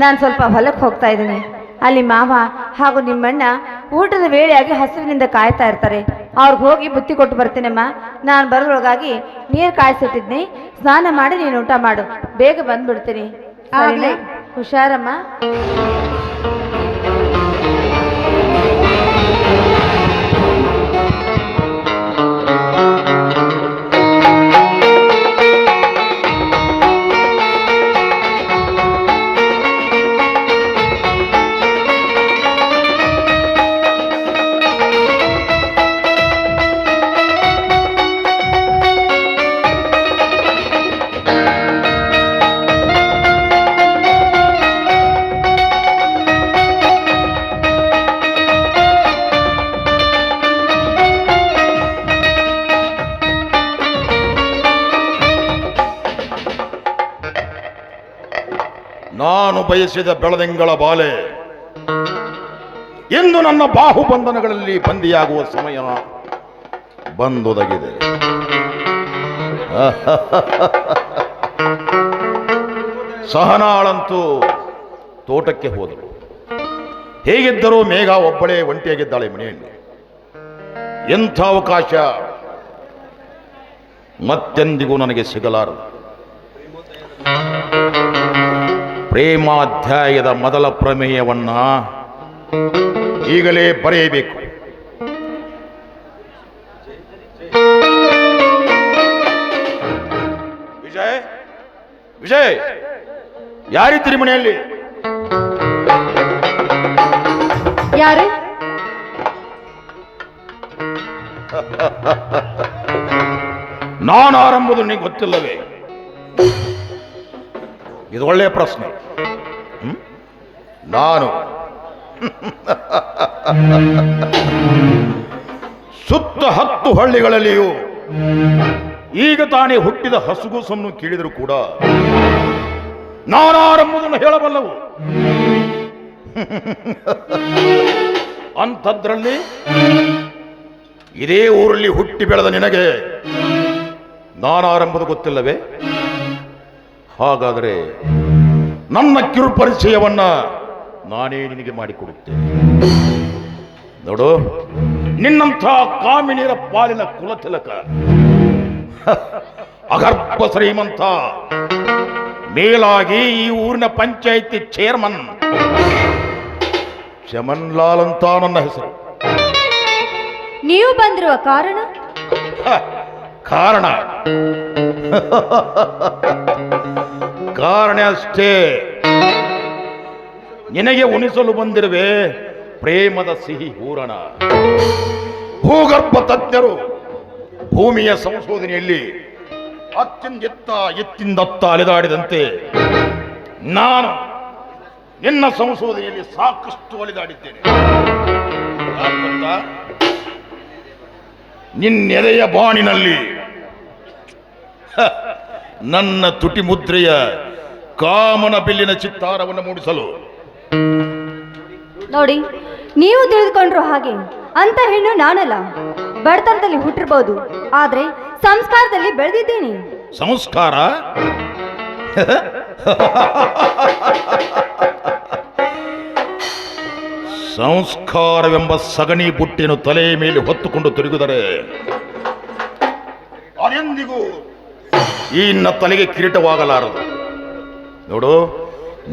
ನಾನು ಸ್ವಲ್ಪ ಹೊಲಕ್ಕೆ ಹೋಗ್ತಾ ಇದ್ದೀನಿ. ಅಲ್ಲಿ ಮಾವ ಹಾಗೂ ನಿಮ್ಮಣ್ಣ ಊಟದ ವೇಳೆಯಾಗಿ ಹಸುವಿನಿಂದ ಕಾಯ್ತಾ ಇರ್ತಾರೆ. ಅವ್ರಿಗೆ ಹೋಗಿ ಬುತ್ತಿ ಕೊಟ್ಟು ಬರ್ತೀನಮ್ಮ. ನಾನು ಬರೋದ್ರೊಳಗಾಗಿ ನೀರು ಕಾಯಿಸಿಟ್ಟಿದ್ನಿ, ಸ್ನಾನ ಮಾಡಿ ನೀನು ಊಟ ಮಾಡು, ಬೇಗ ಬಂದ್ಬಿಡ್ತೀನಿ. ಆಗಲೇ. ಹುಷಾರಮ್ಮ. ನಾನು ಬಯಸಿದ ಬೆಳದಿಂಗಳ ಬಾಲೆ ಎಂದು ನನ್ನ ಬಾಹುಬಂಧನಗಳಲ್ಲಿ ಬಂದಿಯಾಗುವ ಸಮಯ ಬಂದೊದಗಿದೆ. ಸಹನಾಳಂತೂ ತೋಟಕ್ಕೆ ಹೋದಳು. ಹೇಗಿದ್ದರೂ ಮೇಘ ಒಬ್ಬಳೇ ಒಂಟಿಯಾಗಿದ್ದಾಳೆ ಮನೆಯಲ್ಲಿ. ಎಂಥ ಅವಕಾಶ ಮತ್ತೆಂದಿಗೂ ನನಗೆ ಸಿಗಲಾರದು. ಪ್ರೇಮಾಧ್ಯಾಯದ ಮೊದಲ ಪ್ರಮೇಯವನ್ನ ಈಗಲೇ ಬರೆಯಬೇಕು. ವಿಜಯ್, ವಿಜಯ್, ಯಾರಿದ್ದೀರಿ ಮನೆಯಲ್ಲಿ? ಯಾರು? ನಾನು ಆರಂಭದ ನಿನಗೆ ಗೊತ್ತಿಲ್ಲವೇ? ಇದು ಒಳ್ಳೆಯ ಪ್ರಶ್ನೆ. ನಾನು ಸುತ್ತ 10 ಹಳ್ಳಿಗಳಲ್ಲಿಯೂ ಈಗ ತಾನೇ ಹುಟ್ಟಿದ ಹಸುಗೂಸನ್ನು ಕೇಳಿದರೂ ಕೂಡ ನಾನಾರೆಂಬುದನ್ನು ಹೇಳಬಲ್ಲವು. ಅಂಥದ್ರಲ್ಲಿ ಇದೇ ಊರಲ್ಲಿ ಹುಟ್ಟಿ ಬೆಳೆದ ನಿನಗೆ ನಾನಾರೆಂಬುದು ಗೊತ್ತಿಲ್ಲವೇ? ಹಾಗಾದರೆ ನನ್ನ ಕಿರುಪರಿಚಯವನ್ನ ನಾನೇ ನಿನಗೆ ಮಾಡಿಕೊಡುತ್ತೇನೆ. ನೋಡು, ನಿನ್ನಂಥ ಕಾಮಿನಿಯರ ಪಾಲಿನ ಕುಲತಿಲಕ, ಅಗರ್ಭ ಶ್ರೀಮಂತ, ಮೇಲಾಗಿ ಈ ಊರಿನ ಪಂಚಾಯಿತಿ ಚೇರ್ಮನ್ ಚಮನ್ ಲಾಲ್ ಅಂತ ನನ್ನ ಹೆಸರು. ನೀವು ಬಂದಿರುವ ಕಾರಣ? ಕಾರಣ ಕಾರಣ ಅಷ್ಟೇ. ನಿನಗೆ ಉಣಿಸಲು ಬಂದಿರುವೆ ಪ್ರೇಮದ ಸಿಹಿ ಹೂರಣ. ಭೂಗರ್ಭ ತಜ್ಞರು ಭೂಮಿಯ ಸಂಶೋಧನೆಯಲ್ಲಿ ಎತ್ತಿಂದತ್ತ ಅಲೆದಾಡಿದಂತೆ ನಾನು ನಿನ್ನ ಸಂಶೋಧನೆಯಲ್ಲಿ ಸಾಕಷ್ಟು ಅಲೆದಾಡಿದ್ದೇನೆ. ನಿನ್ನೆದೆಯ ಬಾಣಿನಲ್ಲಿ ನನ್ನ ತುಟಿ ಮುದ್ರೆಯ ಕಾಮನ ಬಿಲ್ಲಿನ ಚಿತ್ತಾರವನ್ನು ಮೂಡಿಸಲು. ನೋಡಿ, ನೀವು ತಿಳಿದುಕೊಂಡ್ರು ಹಾಗೆ ಅಂತ ಹೆಣ್ಣು ನಾನಲ್ಲ. ಬಡತನದಲ್ಲಿ ಹುಟ್ಟಿರ್ಬೋದು, ಆದ್ರೆ ಸಂಸ್ಕಾರದಲ್ಲಿ ಬೆಳೆದಿದ್ದೇನೆ. ಸಂಸ್ಕಾರ? ಸಂಸ್ಕಾರವೆಂಬ ಸಗಣಿ ಬುಟ್ಟಿನ ತಲೆಯ ಮೇಲೆ ಹೊತ್ತುಕೊಂಡು ತಿರುಗಿದರೆ ಅದೆಂದಿಗೂ ಈ ತಲೆಗೆ ಕಿರೀಟವಾಗಲಾರದು. ನೋಡು,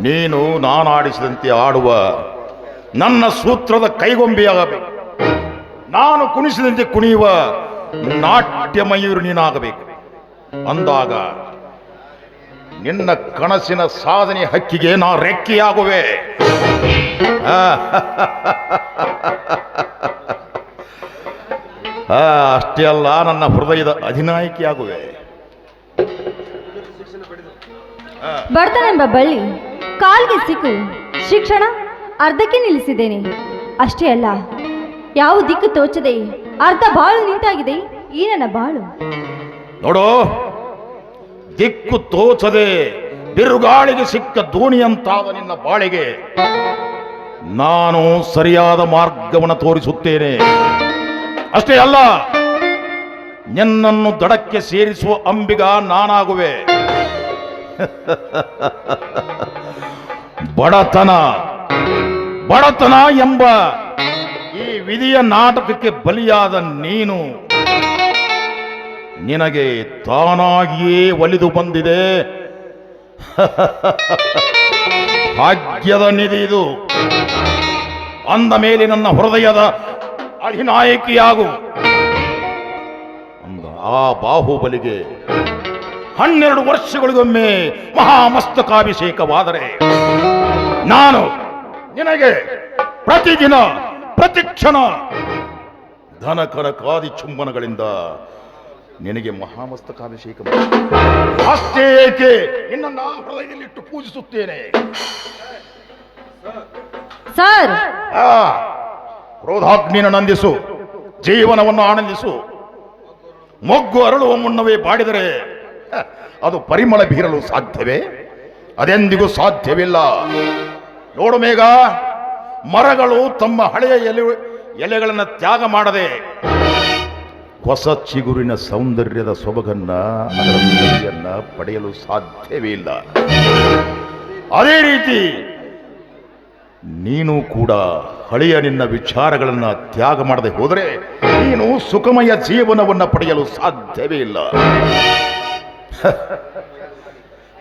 ನೀನು ನಾನು ಆಡಿಸಿದಂತೆ ಆಡುವ ನನ್ನ ಸೂತ್ರದ ಕೈಗೊಂಬೆಯಾಗಬೇಕು. ನಾನು ಕುಣಿಸಿದಂತೆ ಕುಣಿಯುವ ನಾಟ್ಯ ಮಯೂರು ನೀನಾಗಬೇಕು. ಅಂದಾಗ ನಿನ್ನ ಕನಸಿನ ಸಾಧನೆ ಹಕ್ಕಿಗೆ ನಾ ರೆಕ್ಕೆಯಾಗುವೆ. ಅಷ್ಟೇ ಅಲ್ಲ, ನನ್ನ ಹೃದಯದ ಅಧಿನಾಯಕಿಯಾಗುವೆ. ಬಡತನೆಂಬ ಬಳ್ಳಿ ಕಾಲ್ಗೆ ಸಿಕ್ಕು ಶಿಕ್ಷಣ ಅರ್ಧಕ್ಕೆ ನಿಲ್ಲಿಸಿದ್ದೇನೆ. ಅಷ್ಟೇ ಅಲ್ಲ, ಯಾವ ದಿಕ್ಕು ತೋಚದೆ ಅರ್ಧ ಬಾಳು ನಿಂತಾಗಿದೆ ಈ ನನ್ನ ಬಾಳು. ನೋಡು, ದಿಕ್ಕು ತೋಚದೆ ಬಿರುಗಾಳಿಗೆ ಸಿಕ್ಕ ದೋಣಿಯಂತಾದ ನಿನ್ನ ಬಾಳಿಗೆ ನಾನು ಸರಿಯಾದ ಮಾರ್ಗವನ್ನು ತೋರಿಸುತ್ತೇನೆ. ಅಷ್ಟೇ ಅಲ್ಲ, ನಿನ್ನನ್ನು ದಡಕ್ಕೆ ಸೇರಿಸುವ ಅಂಬಿಗ ನಾನಾಗುವೆ. ಬಡತನ ಬಡತನ ಎಂಬ ಈ ವಿಧಿಯ ನಾಟಕಕ್ಕೆ ಬಲಿಯಾದ ನೀನು ನಿನಗೆ ತಾನಾಗಿಯೇ ಒಲಿದು ಬಂದಿದೆ ಭಾಗ್ಯದ ನಿಧಿ ಇದು. ಅಂದ ಮೇಲೆ ನನ್ನ ಹೃದಯದ ಅಧಿನಾಯಕಿಯಾಗು. ಅಂದ ಆ ಬಾಹುಬಲಿಗೆ 12 ವರ್ಷಗಳಿಗೊಮ್ಮೆ ಮಹಾಮಸ್ತಕಾಭಿಷೇಕವಾದರೆ ನಾನು ನಿನಗೆ ಪ್ರತಿದಿನ ಪ್ರತಿಕ್ಷಣ ಧನ ಕನಕಾದಿ ಚುಂಬನಗಳಿಂದ ನಿನಗೆ ಮಹಾಮಸ್ತಕಾಭಿಷೇಕ ಅಷ್ಟೇ ಏಕೆ ನಿನ್ನ ಹೃದಯದಲ್ಲಿಟ್ಟು ಪೂಜಿಸುತ್ತೇನೆ. ಸರ್, ಕ್ರೋಧಾಗ್ನಿನ ನಂದಿಸು, ಜೀವನವನ್ನು ಆನಂದಿಸು. ಮೊಗ್ಗು ಅರಳುವ ಮುನ್ನವೇ ಬಾಡಿದರೆ ಅದು ಪರಿಮಳ ಬೀರಲು ಸಾಧ್ಯವೇ? ಅದೆಂದಿಗೂ ಸಾಧ್ಯವಿಲ್ಲ. ನೋಡು ಮೇಘ, ಮರಗಳು ತಮ್ಮ ಹಳೆಯ ಎಲೆಗಳನ್ನು ತ್ಯಾಗ ಮಾಡದೆ ಹೊಸ ಚಿಗುರಿನ ಸೌಂದರ್ಯದ ಸೊಬಗನ್ನ, ಅದರ ರುಚಿಯನ್ನ ಪಡೆಯಲು ಸಾಧ್ಯವೇ ಇಲ್ಲ. ಅದೇ ರೀತಿ ನೀನು ಕೂಡ ಹಳೆಯ ನಿನ್ನ ವಿಚಾರಗಳನ್ನು ತ್ಯಾಗ ಮಾಡದೆ ಹೋದರೆ ನೀನು ಸುಖಮಯ ಜೀವನವನ್ನು ಪಡೆಯಲು ಸಾಧ್ಯವೇ ಇಲ್ಲ.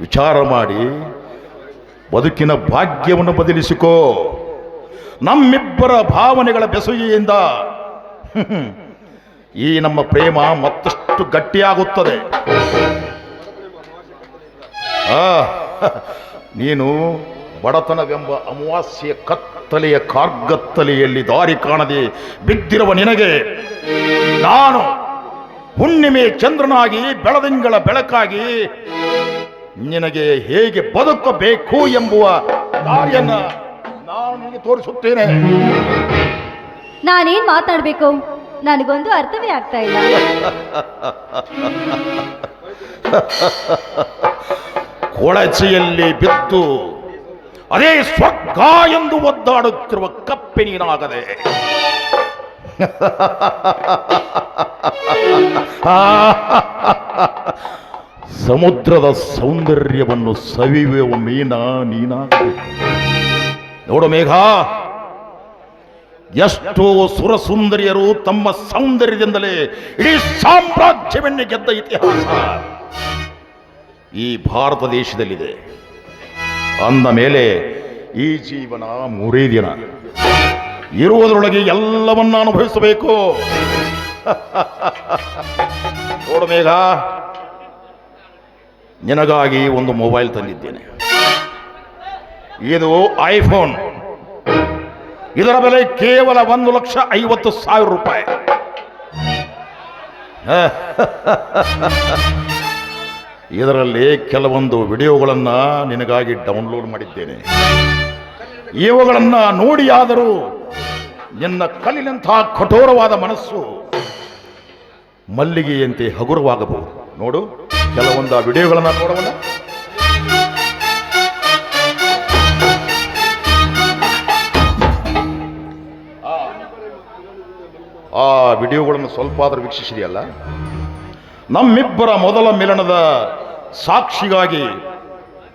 ವಿಚಾರ ಮಾಡಿ ಬದುಕಿನ ಭಾಗ್ಯವನ್ನು ಬದಲಿಸಿಕೋ. ನಮ್ಮಿಬ್ಬರ ಭಾವನೆಗಳ ಬೆಸುಗೆಯಿಂದ ಈ ನಮ್ಮ ಪ್ರೇಮ ಮತ್ತಷ್ಟು ಗಟ್ಟಿಯಾಗುತ್ತದೆ. ನೀನು ಬಡತನವೆಂಬ ಅಮಾವಾಸ್ಯೆಯ ಕತ್ತಲೆಯ ಕಾರ್ಗತ್ತಲೆಯಲ್ಲಿ ದಾರಿ ಕಾಣದೆ ಬಿದ್ದಿರುವ ನಿನಗೆ ನಾನು ಹುಣ್ಣಿಮೆ ಚಂದ್ರನಾಗಿ ಬೆಳದಿಂಗಳ ಬೆಳಕಾಗಿ ನಿನಗೆ ಹೇಗೆ ಬದುಕಬೇಕು ಎಂಬುವ ದಾರಿಯನ್ನ ನಾನು ನಿನಗೆ ತೋರಿಸುತ್ತೇನೆ. ನಾನೇನ್ ಮಾತಾಡ್ಬೇಕು ನನಗೊಂದು ಅರ್ಥವೇ ಆಗ್ತಾ ಇಲ್ಲ. ಕೊಳಚೆಯಲ್ಲಿ ಬಿದ್ದು ಅದೇ ಸ್ವರ್ಗ ಎಂದು ಒದ್ದಾಡುತ್ತಿರುವ ಕಪ್ಪೆ ನೀನಾಗದೆ ಸಮುದ್ರದ ಸೌಂದರ್ಯವನ್ನು ಸವಿಯುವ ಮೀನ ನೀನಾಗದೆ. ನೋಡು ಮೇಘ, ಎಷ್ಟೋ ಸುರಸುಂದರಿಯರು ತಮ್ಮ ಸೌಂದರ್ಯದಿಂದಲೇ ಇಡೀ ಸಾಮ್ರಾಜ್ಯವನ್ನೇ ಗೆದ್ದ ಇತಿಹಾಸ ಈ ಭಾರತ ದೇಶದಲ್ಲಿದೆ. ಅಂದ ಮೇಲೆ ಈ ಜೀವನ 3 ದಿನ ಇರುವುದರೊಳಗೆ ಎಲ್ಲವನ್ನ ಅನುಭವಿಸಬೇಕು. ನೋಡು ಮೇಘ, ನಿನಗಾಗಿ ಒಂದು ಮೊಬೈಲ್ ತಂದಿದ್ದೇನೆ. ಇದು ಐಫೋನ್. ಇದರ ಬೆಲೆ ಕೇವಲ 1,50,000 ರೂಪಾಯಿ. ಇದರಲ್ಲಿ ಕೆಲವೊಂದು ವಿಡಿಯೋಗಳನ್ನು ನಿನಗಾಗಿ ಡೌನ್ಲೋಡ್ ಮಾಡಿದ್ದೇನೆ. ಇವುಗಳನ್ನು ನೋಡಿಯಾದರೂ ನಿನ್ನ ಕಲ್ಲಿನಂತಹ ಕಠೋರವಾದ ಮನಸ್ಸು ಮಲ್ಲಿಗೆಯಂತೆ ಹಗುರವಾಗಬಹುದು. ನೋಡು, ಕೆಲವೊಂದು ವಿಡಿಯೋಗಳನ್ನು ನೋಡೋಣ. ಆ ವಿಡಿಯೋಗಳನ್ನು ಸ್ವಲ್ಪ ಆದರೂ ವೀಕ್ಷಿಸಿದೆಯಲ್ಲ. ನಮ್ಮಿಬ್ಬರ ಮೊದಲ ಮಿಲನದ ಸಾಕ್ಷಿಗಾಗಿ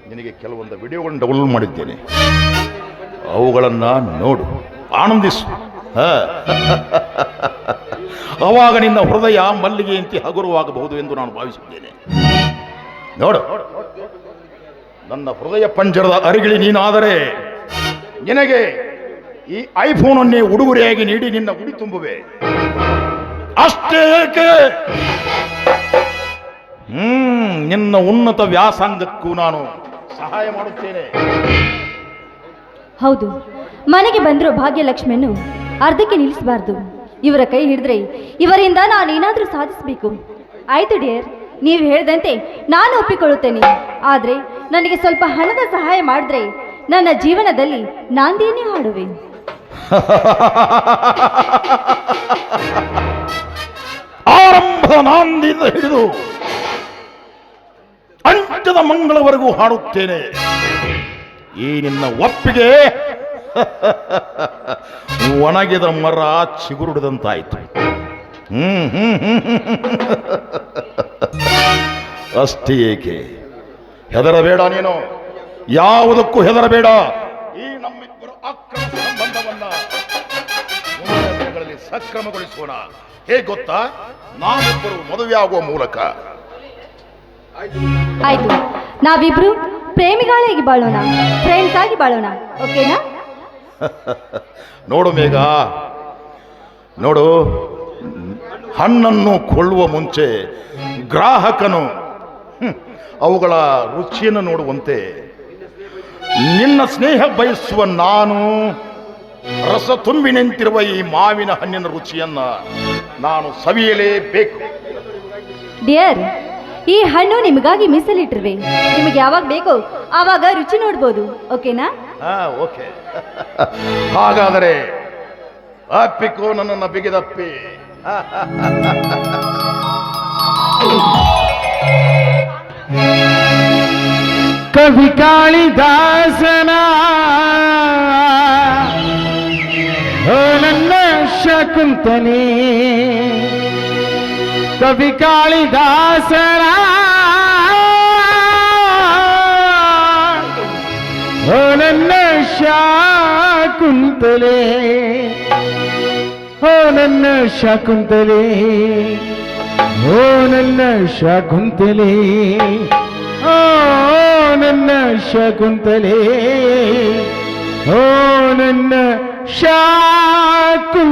ನಿನಗೆ ಕೆಲವೊಂದು ವಿಡಿಯೋಗಳನ್ನು ಡೌನ್ಲೋಡ್ ಮಾಡಿದ್ದೇನೆ. ಅವುಗಳನ್ನು ನೋಡು, ಆನಂದಿಸು. ಅವಾಗ ನಿನ್ನ ಹೃದಯ ಮಲ್ಲಿಗೆಯಂತೆ ಹಗುರವಾಗಬಹುದು ಎಂದು ನಾನು ಭಾವಿಸಿದ್ದೇನೆ. ನೋಡು, ನನ್ನ ಹೃದಯ ಪಂಜರದ ಅರಿಗಿಳಿ ನೀನಾದರೆ ನಿನಗೆ ಈ ಐಫೋನನ್ನೇ ಉಡುಗೊರೆಯಾಗಿ ನೀಡಿ ನಿನ್ನ ಉಡಿ ತುಂಬುವೆ. ಅಷ್ಟೇ ಏಕೆ, ನಿನ್ನ ಉನ್ನತ ವ್ಯಾಸಂಗಕ್ಕೂ ನಾನು ಸಹಾಯ ಮಾಡುತ್ತೇನೆ. ಹೌದು, ಮನೆಗೆ ಬಂದಿರೋ ಭಾಗ್ಯಲಕ್ಷ್ಮಿಯನ್ನು ಅರ್ಧಕ್ಕೆ ನಿಲ್ಲಿಸಬಾರ್ದು. ಇವರ ಕೈ ಹಿಡಿದ್ರೆ ಇವರಿಂದ ನಾನೇನಾದರೂ ಸಾಧಿಸಬೇಕು. ಆಯ್ತು ಡಿಯರ್, ನೀವು ಹೇಳಿದಂತೆ ನಾನು ಒಪ್ಪಿಕೊಳ್ಳುತ್ತೇನೆ. ಆದರೆ ನನಗೆ ಸ್ವಲ್ಪ ಹಣದ ಸಹಾಯ ಮಾಡಿದ್ರೆ ನನ್ನ ಜೀವನದಲ್ಲಿ ನಾಂದಿಯನ್ನೇ ಹಾಡುವೆ. ಆರಂಭದ ನಾಂದಿಯಿಂದ ಹಿಡಿದು ಅಂತ್ಯದ ಮಂಗಳವರೆಗೂ ಹಾಡುತ್ತೇನೆ. ಈ ನಿನ್ನ ಒಪ್ಪಿಗೆ ಒಣಗಿದ ಮರ ಚಿಗುರುಡದಂತಾಯ್ತು. ಅಷ್ಟೇ ಏಕೆ, ಹೆದರಬೇಡ. ನೀನು ಯಾವುದಕ್ಕೂ ಹೆದರಬೇಡ. ಸಕ್ರಮಗೊಳಿಸೋಣ. ಹೇಗೆ ಗೊತ್ತಾ? ನಾವಿಬ್ಬರು ಮದುವೆಯಾಗುವ ಮೂಲಕ. ಆಯ್ತು, ನಾವಿಬ್ರು ಪ್ರೇಮಿಗಳಾಗಿ ಬಾಳೋಣ, ಫ್ರೆಂಡ್ಸ್ ಆಗಿ ಬಾಳೋಣ, ಓಕೆನಾ? ನೋಡು ಮೇಘ, ನೋಡು, ಹಣ್ಣನ್ನು ಕೊಳ್ಳುವ ಮುಂಚೆ ಗ್ರಾಹಕನು ಅವುಗಳ ರುಚಿಯನ್ನು ನೋಡುವಂತೆ ನಿನ್ನ ಸ್ನೇಹ ಬಯಸುವ ನಾನು ರಸ ತುಂಬಿ ನಿಂತಿರುವ ಈ ಮಾವಿನ ಹಣ್ಣಿನ ರುಚಿಯನ್ನ ನಾನು ಸವಿಯಲೇಬೇಕು. ಡಿಯರ್, ಈ ಹಣ್ಣು ನಿಮಗಾಗಿ ಮೀಸಲಿಟ್ಟಿರುವೆ. ನಿಮಗೆ ಯಾವಾಗ ಬೇಕೋ ಆವಾಗ ರುಚಿ ನೋಡ್ಬೋದು, ಓಕೆನಾ? ಓಕೆ. ಹಾಗಾದರೆ ಅಪ್ಪಿಕೋ ನನ್ನನ್ನು ಬಿಗಿದಪ್ಪಿ. ಕವಿ ಕಾಳಿದಾಸನ ಓ ನನ್ನ ಶಕುಂತಲೆ, ಕವಿ ಕಾಳಿದಾಸನ ಓ ನನ್ನ ಶಾಕುಂತಲೆ, ಓ ನನ್ನ ಶಾಕುಂತಲೆ, ಓ ನನ್ನ ಶಾಕುಂತಲೆ, ಓ ನನ್ನ ಶಕುಂತಲೆ, ಓ ನನ್ನ ಶಾಕುಂತಲೆ.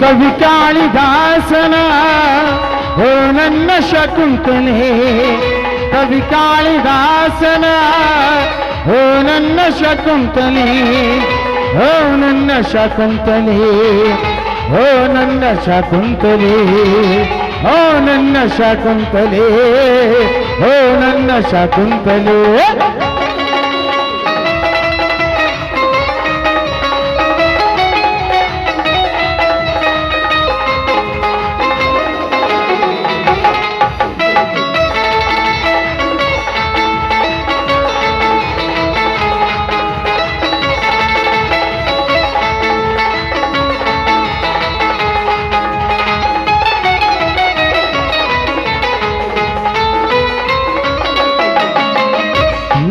ಕವಿ ಕಾಳಿದಾಸನ ಓ ನನ್ನ ಶಕುಂತಲೆ, ಕವಿ ಕಾಳಿದಾಸನ ಓ ನನ್ನ ಶಕುಂತಲೆ, ಓ ನನ್ನ ಶಕುಂತಲೆ, ಓ ನನ್ನ ಶಕುಂತಲೆ, ಓ ನನ್ನ ಶಕುಂತಲೆ, ಓ ನನ್ನ ಶಕುಂತಲೆ.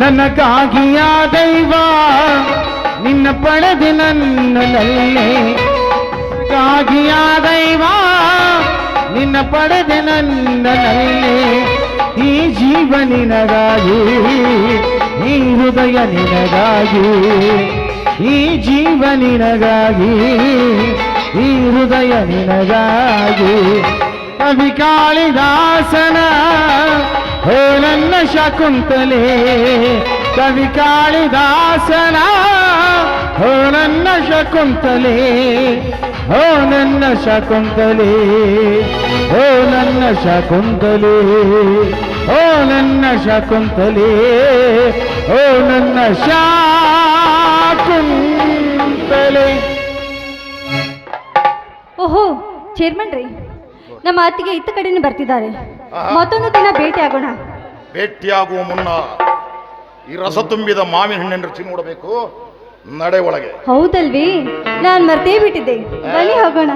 ನನಗಾಗಿಯ ದೈವ ನಿನ್ನ ಪಡೆದೆ ನನ್ನಲ್ಲೇ, ನನಗಾಗಿಯ ದೈವ ನಿನ್ನ ಪಡೆದೆ ನನ್ನಲ್ಲೇ, ಈ ಜೀವ ನಿನಗಾಗಿ, ಈ ಹೃದಯ ನಿನಗಾಗಿ, ಈ ಜೀವ ನಿನಗಾಗಿ, ಈ ಹೃದಯ ನಿನಗಾಗಿ. ಕವಿ ಕಾಳಿದಾಸನ ಓ ನನ್ನ ಶಕುಂತಲೆ, ಕವಿ ಕಾಳಿದಾಸನ ಓ ನನ್ನ ಶಕುಂತಲೆ, ಓ ನನ್ನ ಶಕುಂತಲೆ, ಓ ನನ್ನ ಶಕುಂತಲೆ, ಓ ನನ್ನ ಶಕುಂತಲೆ, ಓ ನನ್ನ ಶಾಕುಂತಲೆ. ಓಹೋ ಚೇರ್ಮನ್ ರೀ, ನಮ್ಮ ಅತ್ತಿಗೆ ಇತ್ತ ಕಡೆನೇ ಬರ್ತಿದ್ದಾರೆ. ಮತ್ತೊಂದು ದಿನ ಭೇಟಿ ಆಗೋಣ. ಭೇಟಿಯಾಗುವ ಮುನ್ನ ಈ ರಸ ತುಂಬಿದ ಮಾವಿನ ಹಣ್ಣಿನ ರುಚಿ ನೋಡಬೇಕು. ನಡೆ ಒಳಗೆ. ಹೌದಲ್ವಿ, ನಾನು ಮರ್ತೇ ಬಿಟ್ಟಿದ್ದೆ. ಬನ್ನಿ ಹೋಗೋಣ.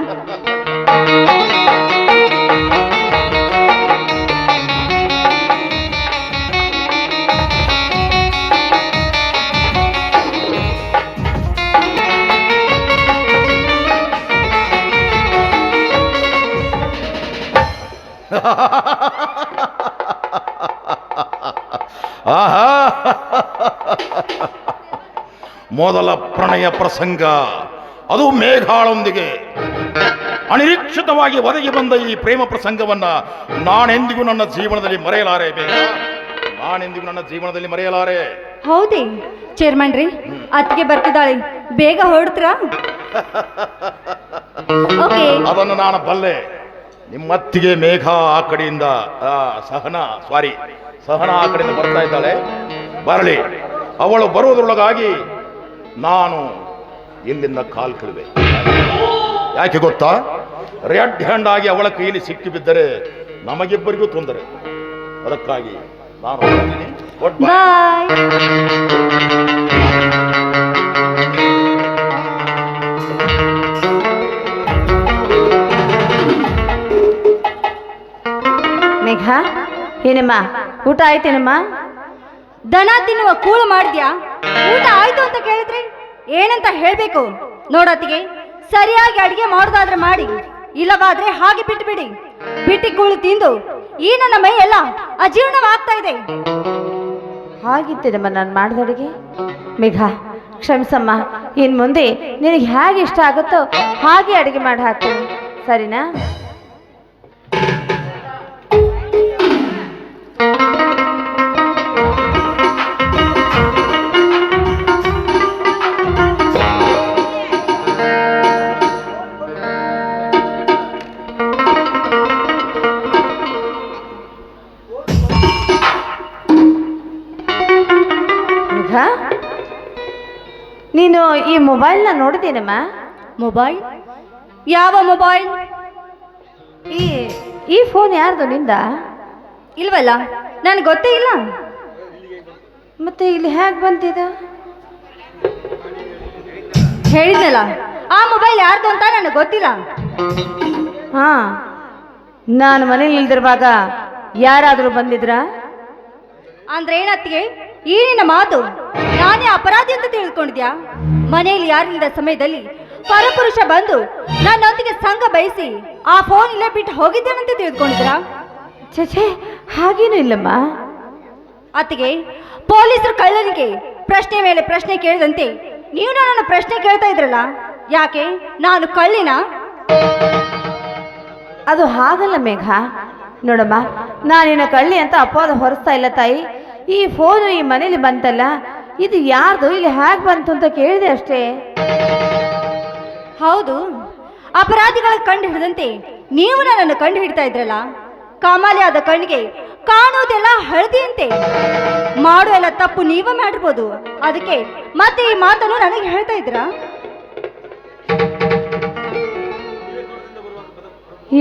ಆಹಾ, ಮೊದಲ ಪ್ರಣಯ ಪ್ರಸಂಗ, ಅದು ಮೇಘಾಳೊಂದಿಗೆ ಅನಿರೀಕ್ಷಿತವಾಗಿ ಒದಗಿ ಬಂದ ಈ ಪ್ರೇಮ ಪ್ರಸಂಗವನ್ನ ನಾನೆಂದಿಗೂ ನನ್ನ ಜೀವನದಲ್ಲಿ ಮರೆಯಲಾರೆ. ಬೇಗ ನಾನೆಂದಿಗೂ ನನ್ನ ಜೀವನದಲ್ಲಿ ಮರೆಯಲಾರೆ. ಹೌದೇ ಚೇರ್ಮನ್ ರೀ, ಅತ್ತಿಗೆ ಬರ್ತಿದ್ದಾಳೆ, ಬೇಗ ಹೊರಡ್ತೀರಾ? ಓಕೆ, ಅದನ್ನು ನಾನು ಬಲ್ಲೆ. ನಿಮ್ಮತ್ತಿಗೆ ಮೇಘ ಆ ಕಡೆಯಿಂದ ಸಹನಾ ಆ ಕಡೆಯಿಂದ ಬರ್ತಾ ಇದ್ದಾಳೆ. ಬರಲಿ, ಅವಳು ಬರುವುದರೊಳಗಾಗಿ ನಾನು ಇಲ್ಲಿಂದ ಕಾಲ್ ಕಳುವೆ. ಯಾಕೆ ಗೊತ್ತಾ? ರೆಡ್ ಹ್ಯಾಂಡ್ ಆಗಿ ಅವಳ ಕೈಯಲ್ಲಿ ಸಿಕ್ಕಿ ಬಿದ್ದರೆ ನಮಗಿಬ್ಬರಿಗೂ ತೊಂದರೆ. ಅದಕ್ಕಾಗಿ ನಾನು ಗುಡ್ ಬೈ. ಬಾಯ್. ಮೇಘ, ಏನಮ್ಮ ಊಟ ಆಯ್ತೇನಮ್ಮ? ದನ ತಿನ್ನುವ ಕೂಳು ಮಾಡಿದ್ಯಾ? ಊಟ ಆಯ್ತು ಅಂತ ಕೇಳಿದ್ರೆ ಏನಂತ ಹೇಳ್ಬೇಕು? ನೋಡತ್ತಿಗೆ, ಸರಿಯಾಗಿ ಅಡಿಗೆ ಮಾಡೋದಾದ್ರೆ ಮಾಡಿ, ಇಲ್ಲವಾದ್ರೆ ಹಾಗೆ ಬಿಟ್ಟು ಬಿಡಿ. ಬಿಟ್ಟಿ ಕೂಳು ತಿಂದು ಈ ನನ್ನ ಮೈ ಎಲ್ಲ ಅಜೀರ್ಣವಾಗ್ತಾ ಇದೆ. ಹಾಗಿತ್ತೇನಮ್ಮ ನಾನು ಮಾಡಿದ ಅಡುಗೆ? ಮೇಘ, ಕ್ಷಮಿಸಮ್ಮ. ಇನ್ನು ಮುಂದೆ ನಿನಗೆ ಹೇಗೆ ಇಷ್ಟ ಆಗುತ್ತೋ ಹಾಗೆ ಅಡುಗೆ ಮಾಡಿ ಹಾಕ್ತೀನಿ, ಸರಿನಾ? ಮೇಘ, ನೀನು ಈ ಮೊಬೈಲ್ನ ನೋಡಿದೇನಮ್ಮ? ಮೊಬೈಲ್? ಯಾವ ಮೊಬೈಲ್? ಈ ಈ ಫೋನ್ ಯಾರ್ದು, ನಿಂದ? ಇಲ್ವಲ್ಲ, ನನಗೆ ಗೊತ್ತೇ ಇಲ್ಲ. ಮತ್ತೆ ಇಲ್ಲಿ ಹೇಗೆ ಬಂತಿದ? ಹೇಳಿದ್ನಲ್ಲ, ಆ ಮೊಬೈಲ್ ಯಾರ್ದು ಅಂತ ನನಗೆ ಗೊತ್ತಿಲ್ಲ. ಹಾ, ನಾನು ಮನೇಲಿ ಇಲ್ದಿರುವಾಗ ಯಾರಾದರೂ ಬಂದಿದ್ರಾ? ಅಂದ್ರೆ ಏನತ್ತಿಗೆ ಈ ನಿನ್ನ ಮಾತು? ನಾನೇ ಅಪರಾಧಿ ಅಂತ ತಿಳ್ಕೊಂಡಿದ್ಯಾ? ಮನೆಯಲ್ಲಿ ಯಾರಿಲ್ಲದ ಸಮಯದಲ್ಲಿ ಪರಪುರುಷ ಬಂದು ನನ್ನೊಂದಿಗೆ ಸಂಘ ಬಯಸಿ ಆ ಫೋನ್ ಇಲ್ಲೇ ಬಿಟ್ಟು ಹೋಗಿದ್ದೇನಂತ ತಿಳ್ಕೊಂಡಿದ್ರಾ? ಛೇ, ಹಾಗೇನೂ ಇಲ್ಲಮ್ಮ. ಅತ್ತಿಗೆ, ಪೊಲೀಸರು ಕಳ್ಳನಿಗೆ ಪ್ರಶ್ನೆ ಮೇಲೆ ಪ್ರಶ್ನೆ ಕೇಳಿದಂತೆ ನೀವು ನನ್ನನ್ನು ಪ್ರಶ್ನೆ ಕೇಳ್ತಾ ಇದ್ರಲ್ಲ, ಯಾಕೆ? ನಾನು ಕಳ್ಳಿನ? ಅದು ಹಾಗಲ್ಲ ಮೇಘ. ನೋಡಮ್ಮ, ನಾನಿನ್ನ ಕಳ್ಳಿ ಅಂತ ಅಪವಾದ ಹೊರಿಸ್ತಾ ಇಲ್ಲ ತಾಯಿ. ಈ ಫೋನು ಈ ಮನೇಲಿ ಬಂತಲ್ಲ, ಇದು ಯಾರ್ದು, ಇಲ್ಲಿ ಹೇಗೆ ಬಂತು ಅಂತ ಕೇಳಿದೆ ಅಷ್ಟೇ. ಹೌದು, ಅಪರಾಧಿಗಳ ಕಂಡು ಹಿಡಿದಂತೆ ನೀವು ನನ್ನನ್ನು ಕಂಡು ಹಿಡ್ತಾ ಇದ್ರಲ್ಲ. ಕಾಮಾಲೆ ಆದ ಕಣ್ಣಿಗೆ ಕಾಣುವುದೆಲ್ಲ ಹಳದಿಯಂತೆ. ಮಾಡೋ ಎಲ್ಲ ತಪ್ಪು ನೀವೇ ಮಾಡಿರ್ಬೋದು, ಅದಕ್ಕೆ ಮತ್ತೆ ಈ ಮಾತನ್ನು ನನಗೆ ಹೇಳ್ತಾ ಇದ್ದೀರಾ?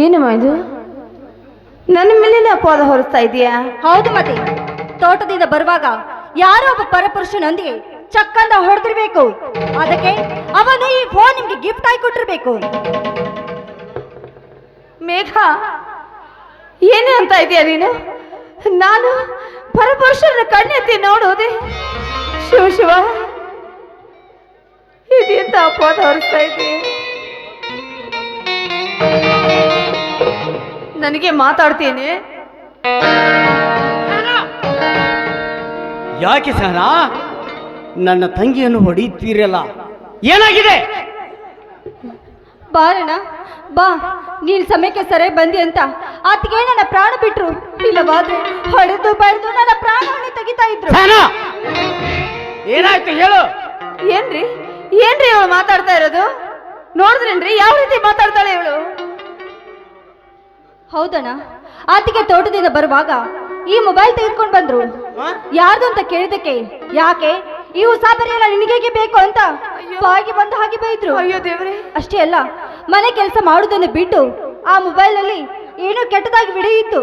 ಏನಮ್ಮ ಇದು? ನನ್ನ ಮೇಲೆ ಅಪವಾದ ಹೊರಿಸ್ತಾ ಇದೆಯಾ? ಹೌದು, ಮತ್ತೆ ತೋಟದಿಂದ ಬರುವಾಗ ಯಾರೋ ಒಬ್ಬ ಪರಪುರುಷನೊಂದಿಗೆ ಚಕ್ಕಂದ ಹೊಡೆದಿರ್ಬೇಕು. ಅದಕ್ಕೆ ಅವನು ಈ ಫೋನ್ ನಿಮ್ಗೆ ಗಿಫ್ಟ್ ಆಗಿ ಕೊಟ್ಟಿರ್ಬೇಕು. ಮೇಘ, ಏನೇ ಅಂತ ಇದೆಯಾ ನೀನು? ನಾನು ಪರಪುರುಷನ ಕಣ್ಣೆತ್ತಿ ನೋಡೋದೆ? ಶಿವ, ಇದೆಂತ ಅಪವಾದ ಹೊರಿಸ್ತಾ ಇದೆಯಾ? ನನಗೆ ಮಾತಾಡ್ತೀನಿ. ಯಾಕೆ ಸಹನಾ ನನ್ನ ತಂಗಿಯನ್ನು ಹೊಡೆಯುತ್ತೀರಲ್ಲ, ಏನಾಗಿದೆ? ಬಾರಣ್ಣ ಬಾ, ನೀನ್ ಸಮಯಕ್ಕೆ ಸರಿ ಬಂದಿ ಅಂತ ಆತಿಗೆ ನನ್ನ ಪ್ರಾಣ ಬಿಟ್ರು. ಇಲ್ಲವಾದ್ರೆ ಹೊಡೆದು ಬಳೆದು ನನ್ನ ಪ್ರಾಣವನ್ನೇ ತೆಗಿತಾ ಇದ್ರು. ಸಹನಾ, ಏನಾಯ್ತು ಹೇಳು? ಏನ್ರಿ ಇವಳು ಮಾತಾಡ್ತಾ ಇರೋದು? ನೋಡಿದ್ರೇನ್ರಿ ಯಾವ ರೀತಿ ಮಾತಾಡ್ತಾಳೆ ಇವಳು? ಹೌದಣ್ಣ, ಆತಿಗೆ ತೋಟದಿಂದ ಬರುವಾಗ ಈ ಮೊಬೈಲ್ ತೆಗೆದುಕೊಂಡು ಬಂದ್ರು. ಯಾರ್ದು ಅಂತ ಕೇಳಿದಕ್ಕೆ, ಯಾಕೆ ಈ ಉಸಾಬರಿ ಎಲ್ಲ ನಿನಗೇಗೆ ಬೇಕು ಅಂತ ಬಾಗಿ ಬಂದು ಹಾಗೆ ಬೈದ್ರು. ಅಯ್ಯೋ ದೇವ್ರೆ! ಅಷ್ಟೇ ಅಲ್ಲ, ಮನೆ ಕೆಲಸ ಮಾಡುವುದನ್ನು ಬಿಟ್ಟು ಆ ಮೊಬೈಲ್ ನಲ್ಲಿ ಏನೋ ಕೆಟ್ಟದಾಗಿ ವಿಡಿಯೋ ಇತ್ತು,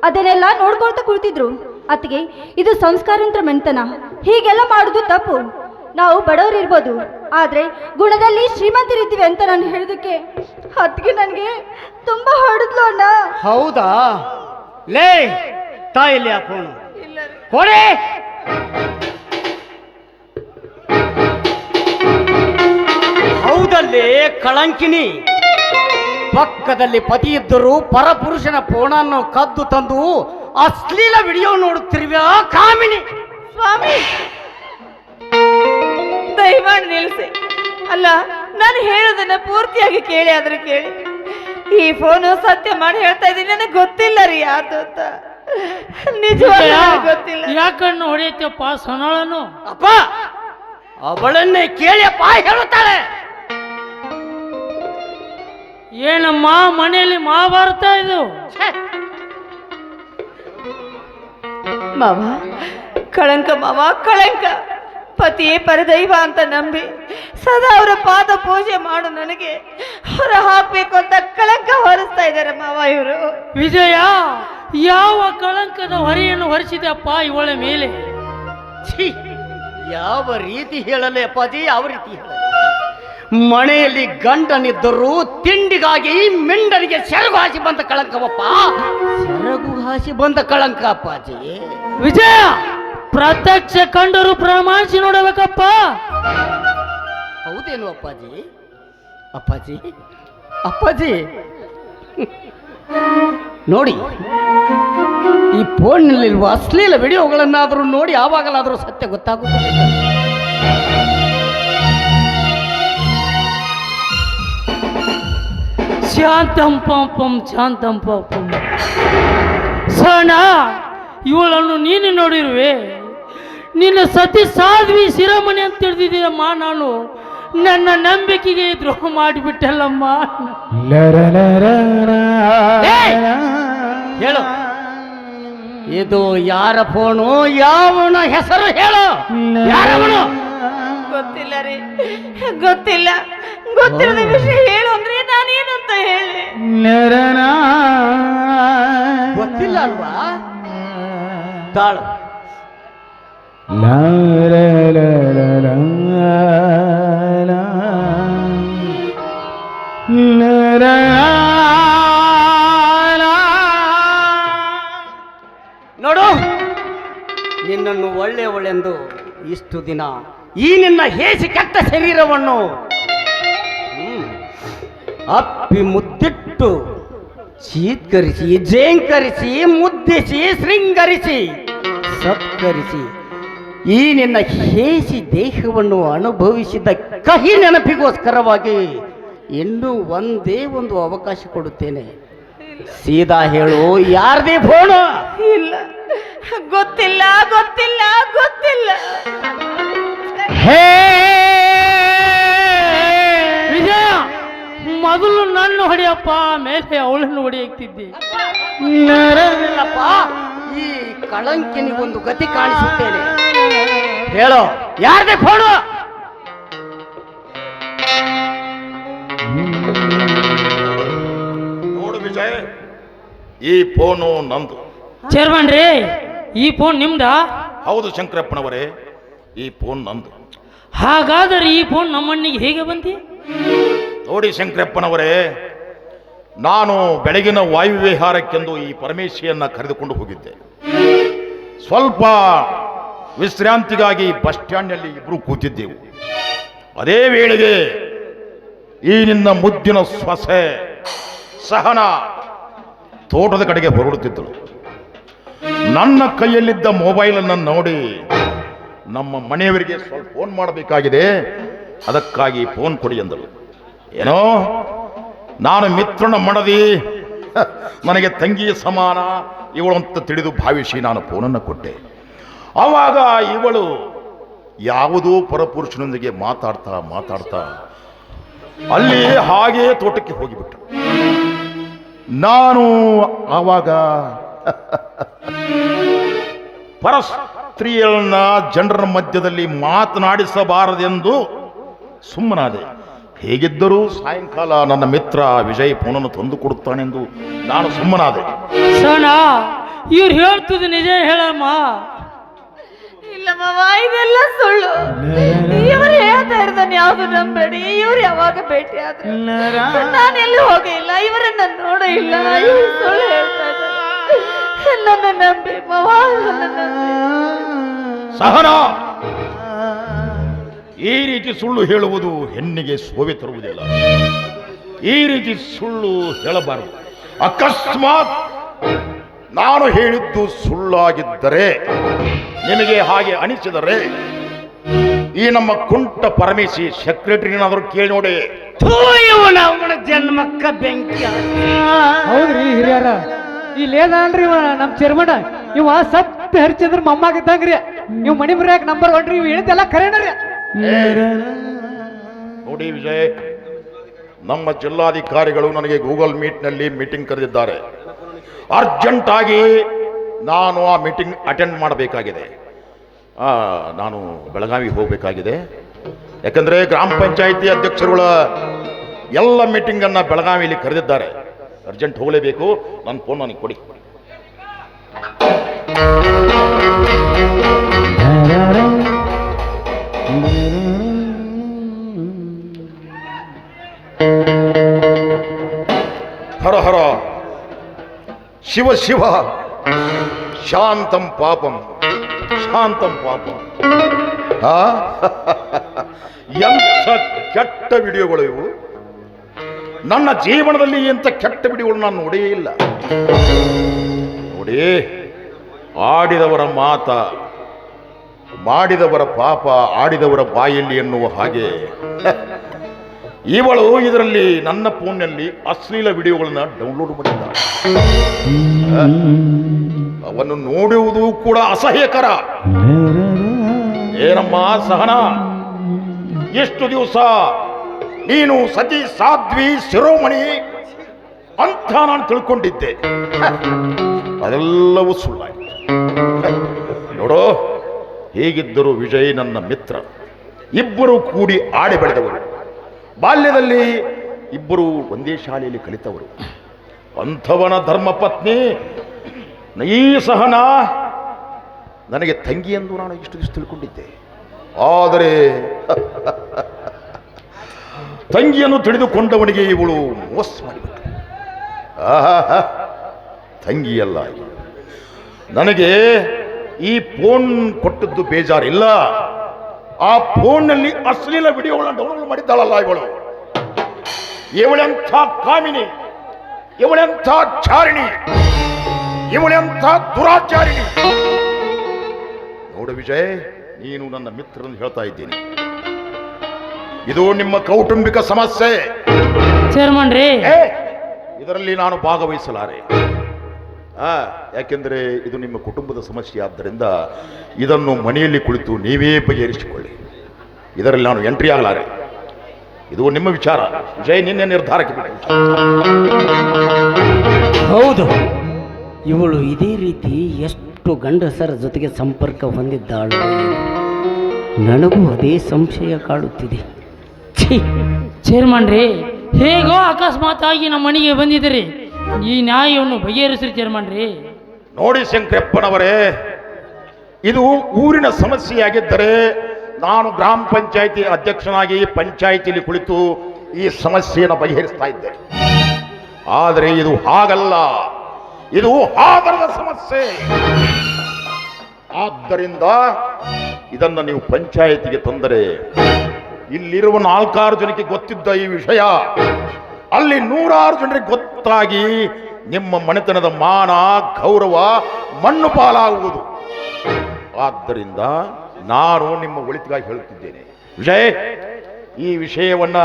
ಅದನ್ನೆಲ್ಲ ನೋಡ್ಕೊಳ್ತಾ ಕುಳಿತಿದ್ರು. ಅತ್ತಿಗೆ, ಇದು ಸಂಸ್ಕಾರಂತ್ರ ಮನೆತನ, ಹೀಗೆಲ್ಲ ಮಾಡುದು ತಪ್ಪು. ನಾವು ಬಡವರು ಇರ್ಬೋದು, ಆದ್ರೆ ಗುಣದಲ್ಲಿ ಶ್ರೀಮಂತರಿದ್ದೀವಿ ಅಂತ ನಾನು ಹೇಳಿದಕ್ಕೆ ಅತ್ತಿಗೆ ನನಗೆ ತುಂಬಾ ಹೊಡೆದ್ಲು ಅಣ್ಣ. ಹೌದಾ? ಲೇ ತಾಯಿಲಿ ಆ ಫೋನು ಕೊಡೆ. ಹೌದಲ್ಲೇ ಕಳಂಕಿನಿ, ಪಕ್ಕದಲ್ಲಿ ಪತಿ ಇದ್ದರೂ ಪರಪುರುಷನ ಫೋನನ್ನು ಕದ್ದು ತಂದು ಅಶ್ಲೀಲ ವಿಡಿಯೋ ನೋಡುತ್ತಿರುವ ಕಾಮಿನಿ. ಸ್ವಾಮಿ, ದಯಮಾಡಿ ನಿಲ್ಲಿಸಿ. ಅಲ್ಲ, ನಾನು ಹೇಳೋದನ್ನ ಪೂರ್ತಿಯಾಗಿ ಕೇಳಿ ಆದ್ರೆ ಕೇಳಿ. ಈ ಫೋನು ಸತ್ಯ ಮಾಡಿ ಹೇಳ್ತಾ ಇದ್ದೀನಿ, ನನಗೆ ಗೊತ್ತಿಲ್ಲ ರೀ ಯಾರ್ದು ಅಂತ. ನಿಜವಾಗ್ಲೂ ನನಗೆ ಗೊತ್ತಿಲ್ಲ. ಯಾಕಣ್ಣು ಹೊಡೆಯುತ್ತಪ್ಪ ಸೊನಾಳನು? ಅಪ್ಪ, ಅವಳನ್ನೇ ಕೇಳಿಯಪ್ಪ ಹೇಳುತ್ತಾಳೆ. ಏನಮ್ಮ ಮನೆಯಲ್ಲಿ ಮಹಾಭಾರತ ಇದು? ಮಾವ ಕಳಂಕ, ಮಾವ ಕಳಂಕ. ಪತಿಯೇ ಪರದೈವ ಅಂತ ನಂಬಿ ಸದಾ ಅವರ ಪಾದ ಪೂಜೆ ಮಾಡು ನನಗೆ ಹೊರ ಹಾಕ್ಬೇಕು ಅಂತ ಕಳಂಕ ಹೊರಿಸ್ತಾ ಇದ್ದಾರೆ ಮಾವ ಇವರು. ವಿಜಯ, ಯಾವ ಕಳಂಕದ ಹೊರೆಯನ್ನು ಹೊರಿಸಿದಪ್ಪ ಇವಳ ಮೇಲೆ? ಛೀ, ಯಾವ ರೀತಿ ಹೇಳಲಿ ಅಪ್ಪಾಜಿ, ಯಾವ ರೀತಿ ಹೇಳಲಿ? ಮನೆಯಲ್ಲಿ ಗಂಡನಿದ್ದರೂ ತಿಂಡಿಗಾಗಿ ಮಿಂಡನಿಗೆ ಸೆರಗು ಹಾಸಿ ಬಂದ ಕಳಂಕವಪ್ಪ. ಸೆರಗು ಹಾಸಿ ಬಂದ ಕಳಂಕ ಅಪ್ಪಾಜಿ. ವಿಜಯ, ಪ್ರತ್ಯಕ್ಷ ಕಂಡರು ಪ್ರಮಾಣಿಸಿ ನೋಡಬೇಕಪ್ಪ. ಹೌದೇನು ಅಪ್ಪಾಜಿ? ಅಪ್ಪಾಜಿ ಅಪ್ಪಾಜಿ ನೋಡಿ, ಈ ಫೋನ್ನಲ್ಲಿರುವ ಅಶ್ಲೀಲ ವಿಡಿಯೋಗಳನ್ನಾದರೂ ನೋಡಿ ಆವಾಗಲಾದರೂ ಸತ್ಯ ಗೊತ್ತಾಗುತ್ತದೆ. ಶಾಂತಂ ಪಂಪಂ ಶಾಂತಂ ಪಂಪಂ. ಸಣ್ಣ, ಇವಳನ್ನು ನೀನು ನೋಡಿರುವೆ. ನಿನ್ನ ಸತಿ ಸಾಧ್ವಿ ಶಿರೋಮಣಿ ಅಂತ ತಿಳಿದಿದ್ದೀಯಮ್ಮ. ನಾನು ನನ್ನ ನಂಬಿಕೆಗೆ ದ್ರೋಹ ಮಾಡಿಬಿಟ್ಟಲ್ಲಮ್ಮ. ಹೇಳು, ಇದು ಯಾರ ಫೋನು? ಯಾವನ ಹೆಸರು ಹೇಳು? ಯಾರವನು? ಗೊತ್ತಿಲ್ಲ ರೀ, ಗೊತ್ತಿಲ್ಲ. ಗೊತ್ತಿರದ ವಿಷಯ ಹೇಳು ಅಂದ್ರೆ ನಾನೇನಂತ ಹೇಳಿ? ಗೊತ್ತಿಲ್ಲ ಅಲ್ವಾ? ತಾಳು. ನೋಡು, ನಿನ್ನನ್ನು ಒಳ್ಳೆಯವಳೆಂದು ಇಷ್ಟು ದಿನ ಈ ನಿನ್ನ ಹೇಸಿ ಕೆಟ್ಟ ಶರೀರವನ್ನು ಅಪ್ಪಿ ಮುದ್ದಿಟ್ಟು ಚೀತ್ಕರಿಸಿ, ಜೇಂಕರಿಸಿ, ಮುದ್ದಿಸಿ, ಶೃಂಗರಿಸಿ, ಸತ್ಕರಿಸಿ ಈ ನಿನ್ನ ಹೇಸಿ ದೇಹವನ್ನು ಅನುಭವಿಸಿದ ಕಹಿ ನೆನಪಿಗೋಸ್ಕರವಾಗಿ ಇನ್ನೂ ಒಂದೇ ಒಂದು ಅವಕಾಶ ಕೊಡುತ್ತೇನೆ. ಸೀದಾ ಹೇಳು, ಯಾರದೇ ಫೋನು? ಇಲ್ಲ, ಗೊತ್ತಿಲ್ಲ, ಗೊತ್ತಿಲ್ಲ, ಗೊತ್ತಿಲ್ಲ. ವಿಜಯ, ಮೊದಲು ನನ್ನ ಹೊಡೆಯಪ್ಪ, ಮೇಲೆ ಅವಳನ್ನು ಹೊಡೆಯುತ್ತಿದ್ದೆ. ಇಲ್ಲಪ್ಪ, ಈ ಕಳಂಕಿನಿಗೊಂದು ಗತಿ ಕಾಣಿಸುತ್ತೇನೆ. ಹೇಳೋ, ಯಾರದೇ ಫೋನು? ನೋಡು ವಿಜಯ್, ಈ ಫೋನು ನಂದು. ಚೇರ್ಮನ್ ರೀ, ಈ ಫೋನ್ ನಿಮ್ದಾ? ಹೌದು ಶಂಕರಪ್ಪನವರೇ, ಈ ಫೋನ್ ನಂದು. ಹಾಗಾದರೆ ಈ ಫೋನ್ ನಮ್ಮಣ್ಣಿಗೆ ಹೇಗೆ ಬಂದಿ? ನೋಡಿ ಶಂಕರಪ್ಪನವರೇ, ನಾನು ಬೆಳಗಿನ ವಾಯುವಿಹಾರಕ್ಕೆಂದು ಈ ಪರಮೇಶಿಯನ್ನ ಕರೆದುಕೊಂಡು ಹೋಗಿದ್ದೆ. ಸ್ವಲ್ಪ ವಿಶ್ರಾಂತಿಗಾಗಿ ಬಸ್ ಸ್ಟ್ಯಾಂಡ್ನಲ್ಲಿ ಇಬ್ಬರು ಕೂತಿದ್ದೆವು. ಅದೇ ವೇಳೆಗೆ ಈ ನಿನ್ನ ಮುದ್ದಿನ ಸೊಸೆ ಸಹನ ತೋಟದ ಕಡೆಗೆ ಹೊರಡುತ್ತಿದ್ದಳು. ನನ್ನ ಕೈಯಲ್ಲಿದ್ದ ಮೊಬೈಲನ್ನು ನೋಡಿ, ನಮ್ಮ ಮನೆಯವರಿಗೆ ಸ್ವಲ್ಪ ಫೋನ್ ಮಾಡಬೇಕಾಗಿದೆ, ಅದಕ್ಕಾಗಿ ಫೋನ್ ಕೊಡಿ ಎಂದಳು. ಏನೋ ನಾನು ಮಿತ್ರನ ಮಡದಿ, ನನಗೆ ತಂಗಿಯ ಸಮಾನ ಇವಳು ಅಂತ ತಿಳಿದು ಭಾವಿಸಿ ನಾನು ಫೋನನ್ನು ಕೊಟ್ಟೆ. ಆವಾಗ ಇವಳು ಯಾವುದೋ ಪರಪುರುಷನೊಂದಿಗೆ ಮಾತಾಡ್ತಾ ಅಲ್ಲಿ ಹಾಗೇ ತೋಟಕ್ಕೆ ಹೋಗಿಬಿಟ್ಟು, ನಾನು ಆವಾಗ ಪರಸ್ತ್ರೀಯರನ್ನ ಜನರ ಮಧ್ಯದಲ್ಲಿ ಮಾತನಾಡಿಸಬಾರದೆಂದು ಸುಮ್ಮನಾದೆ. ಹೇಗಿದ್ದರೂ ಸಾಯಂಕಾಲ ನನ್ನ ಮಿತ್ರ ವಿಜಯ್ ಫೋನನ್ನು ತಂದು ಕೊಡುತ್ತಾನೆಂದು ನಾನು ಸುಮ್ಮನಾದೆ. ಸಣ್ಣ, ಇವ್ರು ಹೇಳ್ತದ ನಿಜ ಹೇಳಮ್ಮ. ಇಲ್ಲ ಮಾವ, ಇದೆಲ್ಲ ಸುಳ್ಳು. ಇವ್ರು ಹೇಳ್ತಾ ಇರ್ತಾನೆ ಯಾವ್ದು ನಂಬೇಡಿ. ಇವ್ರು ಯಾವಾಗ ಭೇಟಿ ಆದ್ರೆ ನಾನೆಲ್ಲಿ ಹೋಗಿಲ್ಲ, ಇವರನ್ನ ನೋಡ ಇಲ್ಲ. ಇವ್ರು ಸುಳ್ಳು ಹೇಳ್ತಾ ಇದ್ದಾರೆ. ನನ್ನ ನಂಬಿ ಮಾವ, ನನ್ನ ನಂಬಿ. ಸಹನ, ಈ ರೀತಿ ಸುಳ್ಳು ಹೇಳುವುದು ಹೆಣ್ಣಿಗೆ ಶೋಭೆ ತರುವುದಿಲ್ಲ. ಈ ರೀತಿ ಸುಳ್ಳು ಹೇಳಬಾರದು. ಅಕಸ್ಮಾತ್ ನಾನು ಹೇಳಿದ್ದು ಸುಳ್ಳಾಗಿದ್ದರೆ, ನಿಮಗೆ ಹಾಗೆ ಅನಿಸಿದರೆ, ಈ ನಮ್ಮ ಕುಂಟ ಪರಮೇಶಿ ಸೆಕ್ರೆಟರಿನಾದರೂ ಕೇಳಿ ನೋಡಿ. ಅವನ ಜನ್ಮಕ್ಕ ಬೆಂಕಿ. ಹೌದ್ರಿ ಹಿರಿಯರ, ಇಲ್ಲೇನಲ್ರಿ ಇವ ನಮ್ ಚೇರ್ಮನ್, ಇವ ಸತ್ಯ ಹರಿಚಂದ್ರ ಮೊಮ್ಮಾಗಿದ್ದಂಗ್ರಿ. ಇವ್ ಮಣಿ ಬರ್ಯಾಕ ನಂಬರ್ 1 ರೀ. ಇವ್ ಹೇಳಿದ್ದೆಲ್ಲ ಖರೇನರಿ. ನೋಡಿ ವಿಜಯ್, ನಮ್ಮ ಜಿಲ್ಲಾಧಿಕಾರಿಗಳು ನನಗೆ ಗೂಗಲ್ ಮೀಟ್ನಲ್ಲಿ ಮೀಟಿಂಗ್ ಕರೆದಿದ್ದಾರೆ. ಅರ್ಜೆಂಟ್ ಆಗಿ ನಾನು ಆ ಮೀಟಿಂಗ್ ಅಟೆಂಡ್ ಮಾಡಬೇಕಾಗಿದೆ. ನಾನು ಬೆಳಗಾವಿಗೆ ಹೋಗಬೇಕಾಗಿದೆ. ಯಾಕಂದರೆ ಗ್ರಾಮ ಪಂಚಾಯಿತಿ ಅಧ್ಯಕ್ಷರುಗಳ ಎಲ್ಲ ಮೀಟಿಂಗನ್ನು ಬೆಳಗಾವಿಯಲ್ಲಿ ಕರೆದಿದ್ದಾರೆ. ಅರ್ಜೆಂಟ್ ಹೋಗಲೇಬೇಕು. ನನ್ನ ಫೋನ್ ನನಗೆ ಕೊಡಿ. ಹರ ಹರ ಶಿವ ಶಿವ ಶಾಂತಂ ಪಾಪಂ ಶಾಂತಂ ಪಾಪಂ. ಆ? ಎಂಥ ಕೆಟ್ಟ ವಿಡಿಯೋಗಳು ಇವು. ನನ್ನ ಜೀವನದಲ್ಲಿ ಎಂಥ ಕೆಟ್ಟ ವಿಡಿಯೋಗಳು ನಾನು ನೋಡೇ ಇಲ್ಲ. ನೋಡಿ, ಆಡಿದವರ ಮಾತ ಮಾಡಿದವರ ಪಾಪ ಆಡಿದವರ ಬಾಯಲ್ಲಿ ಎನ್ನುವ ಹಾಗೆ ಇವಳು ಇದರಲ್ಲಿ ನನ್ನ ಫೋನ್ನಲ್ಲಿ ಅಶ್ಲೀಲ ವಿಡಿಯೋಗಳನ್ನ ಡೌನ್ಲೋಡ್ ಮಾಡಿದ್ದಾಳೆ. ಅವನ್ನು ನೋಡುವುದು ಕೂಡ ಅಸಹ್ಯಕರ. ಏನಮ್ಮ ಸಹನ, ಎಷ್ಟು ದಿವಸ ನೀನು ಸತಿ ಸಾಧ್ವಿ ಶಿರೋಮಣಿ ಅಂತ ನಾನು ತಿಳ್ಕೊಂಡಿದ್ದೆ. ಅದೆಲ್ಲವೂ ಸುಳ್ಳಾಯಿತು. ನೋಡೋ, ಹೇಗಿದ್ದರು ವಿಜಯ್ ನನ್ನ ಮಿತ್ರ. ಇಬ್ಬರು ಕೂಡಿ ಆಡಿ ಬೆಳೆದವರು. ಬಾಲ್ಯದಲ್ಲಿ ಇಬ್ಬರು ಒಂದೇ ಶಾಲೆಯಲ್ಲಿ ಕಲಿತವರು. ಅಂಥವನ ಧರ್ಮಪತ್ನಿ ಈ ಸಹನ ನನಗೆ ತಂಗಿ ಎಂದು ನಾನು ಇಷ್ಟು ದಿವಸ ತಿಳ್ಕೊಂಡಿದ್ದೆ. ಆದರೆ ತಂಗಿಯನ್ನು ತಿಳಿದುಕೊಂಡವನಿಗೆ ಇವಳು ಮೋಸ ಮಾಡಿಬಿಟ್ಟು. ತಂಗಿಯಲ್ಲ, ನನಗೆ ಈ ಫೋನ್ ಕೊಟ್ಟದ್ದು ಬೇಜಾರಿಲ್ಲ. ಆ ಫೋನ್ನಲ್ಲಿ ಅಶ್ಲೀಲ ವಿಡಿಯೋಗಳನ್ನ ಡೌನ್ಲೋಡ್ ಮಾಡಿದ್ದಾಳಲ್ಲ ಇವಳು. ಇವಳೆಂಥ ಕಾಮಿನಿ, ಇವಳೆಂಥ ಚಾರಿಣಿ, ಇವಳೆಂಥ ದುರಾಚಾರಿಣಿ. ನೋಡು ವಿಜಯ್, ನೀನು ನನ್ನ ಮಿತ್ರರನ್ನು ಹೇಳ್ತಾ ಇದ್ದೀನಿ, ಇದು ನಿಮ್ಮ ಕೌಟುಂಬಿಕ ಸಮಸ್ಯೆ. ಚೇರ್ಮನ್ ರೀ, ಇದರಲ್ಲಿ ನಾನು ಭಾಗವಹಿಸಲಾರೆ. ಯಾಕೆಂದರೆ ಇದು ನಿಮ್ಮ ಕುಟುಂಬದ ಸಮಸ್ಯೆ. ಆದ್ದರಿಂದ ಇದನ್ನು ಮನೆಯಲ್ಲಿ ಕುಳಿತು ನೀವೇ ಬಗೆಹರಿಸಿಕೊಳ್ಳಿ. ಇದರಲ್ಲಿ ನಾನು ಎಂಟ್ರಿ ಆಗಲಾರೆ. ಇದು ನಿಮ್ಮ ವಿಚಾರ. ವಿಜಯ್, ನಿನ್ನೆ ನಿರ್ಧಾರಕ್ಕೆ ಬಿಟ್ಟು. ಹೌದು, ಇವಳು ಇದೇ ರೀತಿ ಎಷ್ಟು ಗಂಡಸರ ಜೊತೆಗೆ ಸಂಪರ್ಕ ಹೊಂದಿದ್ದಾಳು. ನನಗೂ ಅದೇ ಸಂಶಯ ಕಾಡುತ್ತಿದೆ. ಚೇರ್ಮನ್ ರೀ, ಹೇಗೋ ಅಕಸ್ಮಾತ್ ಆಗಿ ನಮ್ಮ ಮನೆಗೆ ಬಂದಿದ್ದೀರಿ, ಈ ನ್ಯಾಯವನ್ನು ಬಗೆಹರಿಸ್ರಿ ಚೇರ್ಮನ್ ರೀ. ನೋಡಿ ಶಂಕರಪ್ಪನವರೇ, ಇದು ಊರಿನ ಸಮಸ್ಯೆಯಾಗಿದ್ದರೆ ನಾನು ಗ್ರಾಮ ಪಂಚಾಯಿತಿ ಅಧ್ಯಕ್ಷನಾಗಿ ಪಂಚಾಯಿತಿಯಲ್ಲಿ ಕುಳಿತು ಈ ಸಮಸ್ಯೆಯನ್ನು ಬಗೆಹರಿಸ್ತಾ ಇದ್ದೆ. ಆದರೆ ಇದು ಹಾಗಲ್ಲ, ಇದು ಹಾಗರದ ಸಮಸ್ಯೆ. ಆದ್ದರಿಂದ ಇದನ್ನು ನೀವು ಪಂಚಾಯಿತಿಗೆ ತಂದರೆ ಇಲ್ಲಿರುವ 4-6 ಜನಕ್ಕೆ ಗೊತ್ತಿದ್ದ ಈ ವಿಷಯ ಅಲ್ಲಿ 100 ಜನರಿಗೆ ಗೊತ್ತಾಗಿ ನಿಮ್ಮ ಮನೆತನದ ಮಾನ ಗೌರವ ಮಣ್ಣು ಪಾಲಾಗುವುದು. ಆದ್ದರಿಂದ ನಾನು ನಿಮ್ಮ ಒಳಿತಿಗಾಗಿ ಹೇಳುತ್ತಿದ್ದೇನೆ. ವಿಜಯ್, ಈ ವಿಷಯವನ್ನ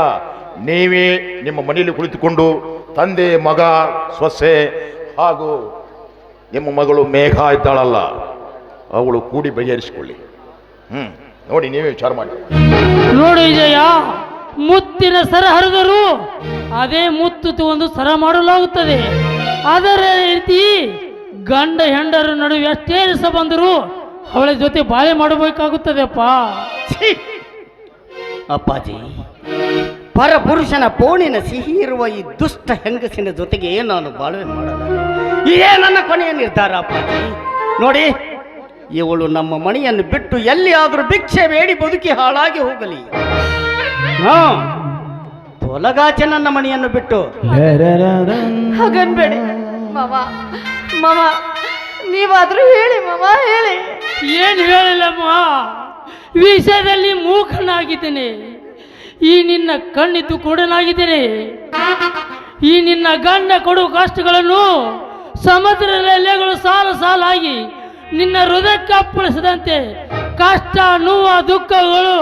ನೀವೇ ನಿಮ್ಮ ಮನೆಯಲ್ಲಿ ಕುಳಿತುಕೊಂಡು ತಂದೆ, ಮಗ, ಸೊಸೆ ಹಾಗೂ ನಿಮ್ಮ ಮಗಳು ಮೇಘ ಇದ್ದಾಳಲ್ಲ, ಅವಳು ಕೂಡಿ ಬಗೆಹರಿಸಿಕೊಳ್ಳಿ. ನೋಡಿ, ನೀವೇ ವಿಚಾರ ಮಾಡಿ. ನೋಡು ವಿಜಯ, ಮುತ್ತಿನ ಸರ ಹರಿದರು ಅದೇ ಮುತ್ತು ಒಂದು ಸರ ಮಾಡಲಾಗುತ್ತದೆ. ಅದರ ರೀತಿ ಗಂಡ ಹೆಂಡರ ನಡುವೆ ಎಷ್ಟೇ ದಿವಸ ಬಂದರೂ ಅವಳ ಜೊತೆ ಬಾಳೆ ಮಾಡಬೇಕಾಗುತ್ತದೆಪ್ಪ. ಅಪ್ಪಾಜಿ, ಪರಪುರುಷನ ಪೋಣಿನ ಸಿಹಿ ಇರುವ ಈ ದುಷ್ಟ ಹೆಂಗಸಿನ ಜೊತೆಗೆ ನಾನು ಬಾಳ್ವೆ ಮಾಡಲ್ಲ. ಇದೇ ನನ್ನ ಕೊನೆಯ ನಿರ್ಧಾರ ಅಪ್ಪಾಜಿ. ನೋಡಿ, ಇವಳು ನಮ್ಮ ಮನೆಯನ್ನು ಬಿಟ್ಟು ಎಲ್ಲಿಯಾದರೂ ಭಿಕ್ಷೆ ಬೇಡಿ ಬದುಕಿ ಹಾಳಾಗಿ ಹೋಗಲಿ. ತೊಲಗಾಚೆ ನನ್ನ ಮನೆಯನ್ನು ಬಿಟ್ಟು. ಹಾಗನ್ಬೇಡಿ ಮಾವ. ಮಾವ, ನೀವಾದ್ರೂ ಹೇಳಿ ಮಾವ, ಹೇಳಿ. ಏನು ಹೇಳಿಲ್ಲಮ್ಮ, ವಿಷಯದಲ್ಲಿ ಮೂಕನಾಗಿದ್ದೇನೆ. ಈ ನಿನ್ನ ಕಣ್ಣಿದ್ದು ಕುರುಡನಾಗಿದ್ದೇನೆ. ಈ ನಿನ್ನ ಗಂಡ ಕೊಡುವ ಕಷ್ಟಗಳನ್ನು ಸಮುದ್ರದ ಎಲೆಗಳು ಸಾಲು ಸಾಲಾಗಿ ನಿನ್ನ ಹೃದಯಕ್ಕೆ ಅಪ್ಪಳಿಸದಂತೆ ಕಷ್ಟ, ನೋವು, ದುಃಖಗಳು,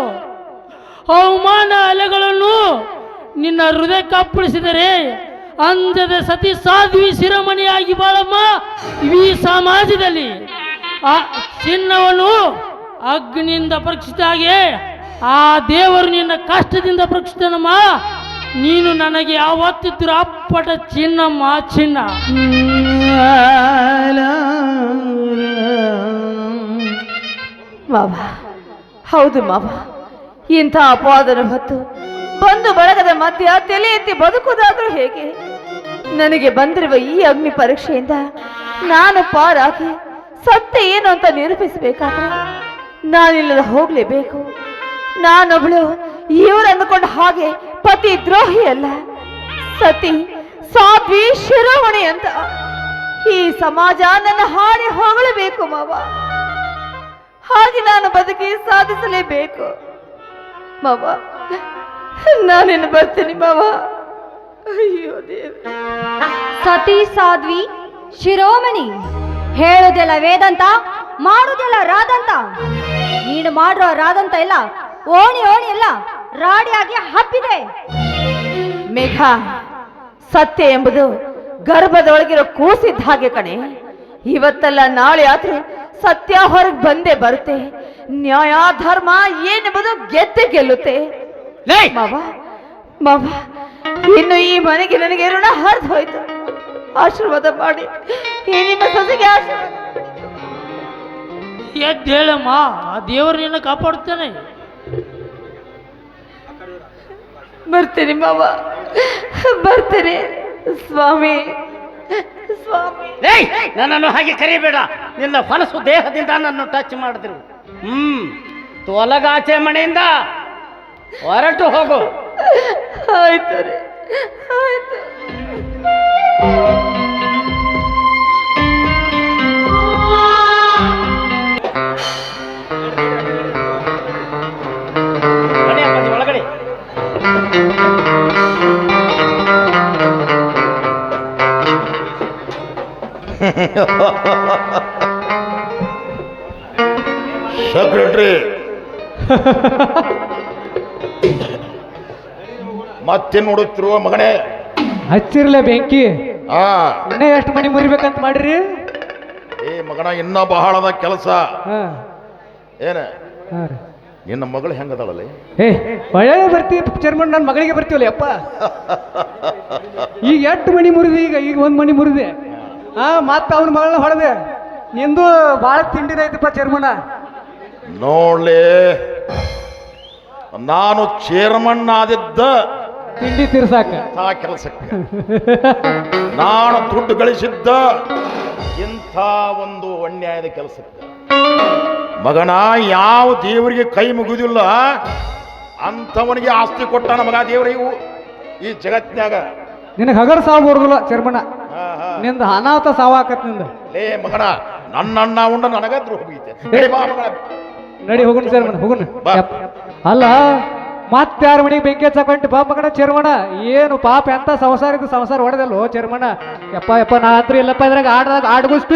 ಅವಮಾನ ಅಲೆಗಳನ್ನು ನಿನ್ನ ಹೃದಯಕ್ಕೆ ಅಪ್ಪಳಿಸಿದರೆ ಅಂಜದ ಸತಿ ಸಾಧ್ವಿ ಶಿರೋಮಣಿಯಾಗಿ ಬಾಳಮ್ಮ. ಈ ಸಮಾಜದಲ್ಲಿ ಆ ಚಿನ್ನವನ್ನು ಅಗ್ನಿಯಿಂದ ಪರೀಕ್ಷಿತಾಗೆ ಆ ದೇವರು ನಿನ್ನ ಕಷ್ಟದಿಂದ ಪರೀಕ್ಷಿತನಮ್ಮ. ನೀನು ನನಗೆ ಯಾವತ್ತಿದ್ರು ಅಪ್ಪಟ ಚಿನ್ನಮ್ಮ, ಚಿನ್ನ. ಮಾವ, ಹೌದು ಮಾವ, ಇಂಥ ಅಪವಾದನ ಹೊತ್ತು ಬಂದು ಬಳಗದ ಮಧ್ಯ ತಲೆ ಎತ್ತಿ ಬದುಕುವುದಾದ್ರೂ ಹೇಗೆ? ನನಗೆ ಬಂದಿರುವ ಈ ಅಗ್ನಿ ಪರೀಕ್ಷೆಯಿಂದ ನಾನು ಪಾರಾಗಿ ಸತ್ಯ ಏನು ಅಂತ ನಿರೂಪಿಸಬೇಕಾದ್ರೆ ನಾನಿಲ್ಲದ ಹೋಗ್ಲೇಬೇಕು. ನಾನೊಬ್ಳು ಇವರು ಅಂದುಕೊಂಡ ಹಾಗೆ ಪತಿ ದ್ರೋಹಿ ಅಲ್ಲ, ಸತಿ ಸಾಧ್ವಿ ಶಿರೋಮಣಿ ಅಂತ ಈ ಸಮಾಜ ನನ್ನ ಹಾಡಿ ಹೊಗಳಬೇಕು ಮಾವ. ಹಾಗೆ ನಾನು ಬದುಕಿ ಸಾಧಿಸಲೇಬೇಕು ಮಾವ. ನಾನೇನು ಬರ್ತೀನಿ ಮಾವ. ಅಯ್ಯೋ ದೇವ. ಸತಿ ಸಾಧ್ವಿ ಶಿರೋಮಣಿ, ಹೇಳುದೆಲ್ಲ ವೇದಂತ, ಮಾಡುದೆಲ್ಲ ರಾದಂತ. ನೀನು ಮಾಡಿರೋ ರಾದಂತ ಎಲ್ಲ ಓಣಿ ಎಲ್ಲ ರಾಡಿಯಾಗಿ ಹಬ್ಬಿದೆ. ಮೇಘ, ಸತ್ಯ ಎಂಬುದು ಗರ್ಭದೊಳಗಿರೋ ಕೂಸಿದ್ದ ಹಾಗೆ ಕಣೆ. ಇವತ್ತಲ್ಲ ನಾಳೆ ಆದ್ರೂ ಸತ್ಯ ಹೊರಗೆ ಬಂದೇ ಬರುತ್ತೆ. ನ್ಯಾಯ ಧರ್ಮ ಏನೆಂಬುದು ಗೆದ್ದೆ ಗೆಲ್ಲುತ್ತೆ ಮಾವ. ಮಾವ, ಇನ್ನು ಈ ಮನೆಗೆ ನನಗೆ ಋಣ ಹರಿದು ಹೋಯ್ತು. ಆಶೀರ್ವಾದ ಮಾಡಿ ಈ ನಿಮ್ಮ ಸೊಸೆಗೆ ಆಶೀರ್ವಾದ. ಎದ್ದು ಹೇಳಮ್ಮ, ಆ ದೇವರು ನಿನ್ನ ಕಾಪಾಡುತ್ತಾನೆ. ಬರ್ತೀನಿ ಮಾವ, ಬರ್ತೀನಿ ಸ್ವಾಮಿ. ಸ್ವಾಮಿ, ನನ್ನನ್ನು ಹಾಗೆ ಕರಿಬೇಡ. ನಿನ್ನ ಹೊಲಸು ದೇಹದಿಂದ ನನ್ನ ಟಚ್ ಮಾಡಿದ್ರು. ತೊಲಗಾಚೆ ಮನೆಯಿಂದ ಹೊರಟು ಹೋಗು. ಆಯ್ತು ರೀ, ಆಯ್ತು. ಬನ್ನಿ ಅಪ್ಪಾಜಿ, ಒಳಗಡೆ. ಸೆಕ್ರೆಟ್ರಿ, ಮತ್ತೆ ನೋಡುತ್ತಿರುವ ಮಗನೇ. ಹಚ್ಚಿರ್ಲೆ ಬೆಂಕಿ. ಆ ಇನ್ನೇ ಎಷ್ಟು ಮನಿ ಮುರಿಬೇಕಂತ ಮಾಡ್ರಿ? ಏ ಮಗನ, ಇನ್ನ ಬಹಳದ ಕೆಲಸ. ಹಾ ಏನ ಹಾ ರೀ. ನಿನ್ನ ಮಗಳು ಹೆಂಗದಾಳಲ್ಲಿ? ಏ ಒಳ್ಳೆ ಬರ್ತೀವಿ ಚೇರ್ಮನ್, ನನ್ನ ಮಗಳಿಗೆ ಬರ್ತೀವಲ್ಲ ಅಪ್ಪ. ಈಗ ಎಷ್ಟು ಮನಿ ಮುರಿದೆ? ಈಗ ಒಂದು ಮನಿ ಮುರಿದೆ. ಹಾ, ಮತ್ತೆ ಅವನ ಮಗಳನ್ನ ಹೊಡೆದೆ. ನಿಂದು ಭಾಳ ತಿಂಡಿನ ಐತಪ್ಪ ಚೇರ್ಮನ್. ನೋಡ್ಲಿ, ನಾನು ಚೇರ್ಮನ್ ಆದಿದ್ದ ತಿಂಡಿ ತೀರ್ಸಾಕ ಆ ಕೆಲಸಕ್ಕೆ, ನಾನು ದುಡ್ಡು ಗಳಿಸಿದ್ದ ಇಂಥ ಒಂದು ಅನ್ಯಾಯದ ಕೆಲಸಕ್ಕೆ. ಮಗನ, ಯಾವ ದೇವರಿಗೆ ಕೈ ಮುಗುದಿಲ್ಲ ಅಂಥವನಿಗೆ ಆಸ್ತಿ ಕೊಟ್ಟಾನ ಮಗ ದೇವರಿಗೂ ಈ ಜಗತ್ನ್ಯಾಗ. ನಿನಗೆ ಹಗರ್ ಸಾವು ಬರುದಿಲ್ಲ ಚೇರ್ಮನ್. ಹಾ, ಹಾ. ನಿಂದ ಅನಾಹುತ ಸಾವಾಕತ್ ನಿಂದ. ಲೇ ಮಗನ, ನನ್ನ ಅಣ್ಣ ಉಂಡ ನನಗದ್ರು ಹೋಗೈತೆ. ನಡಿ ಬಾ ಮಗನ. ನಡಿ ಹೋಗುಣ ಚೇರ್ಮನ್, ಹೋಗುಣ. ಬಾ. ಅಲ್ಲ, ಮತ್ತೆ ಯಾರ ಮನೆಗೆ ಬೆಂಕಿ ಹಚ್ಚಕೊಂಟ್ಟು ಬಾ ಮಗನ ಚೇರ್ಮನ. ಏನು ಪಾಪ ಎಂತ ಸಂಸಾರ ಇದು, ಸಂಸಾರ ಹೊಡೆದಲ್ಲೋ ಚೇರ್ಮನ. ಯಪ್ಪ ನಾ ಹತ್ರ ಇಲ್ಲಪ್ಪ ಇದ್ರಾಗ ಆಡ್ದಾಗ ಆಡ್ಗೋಸ್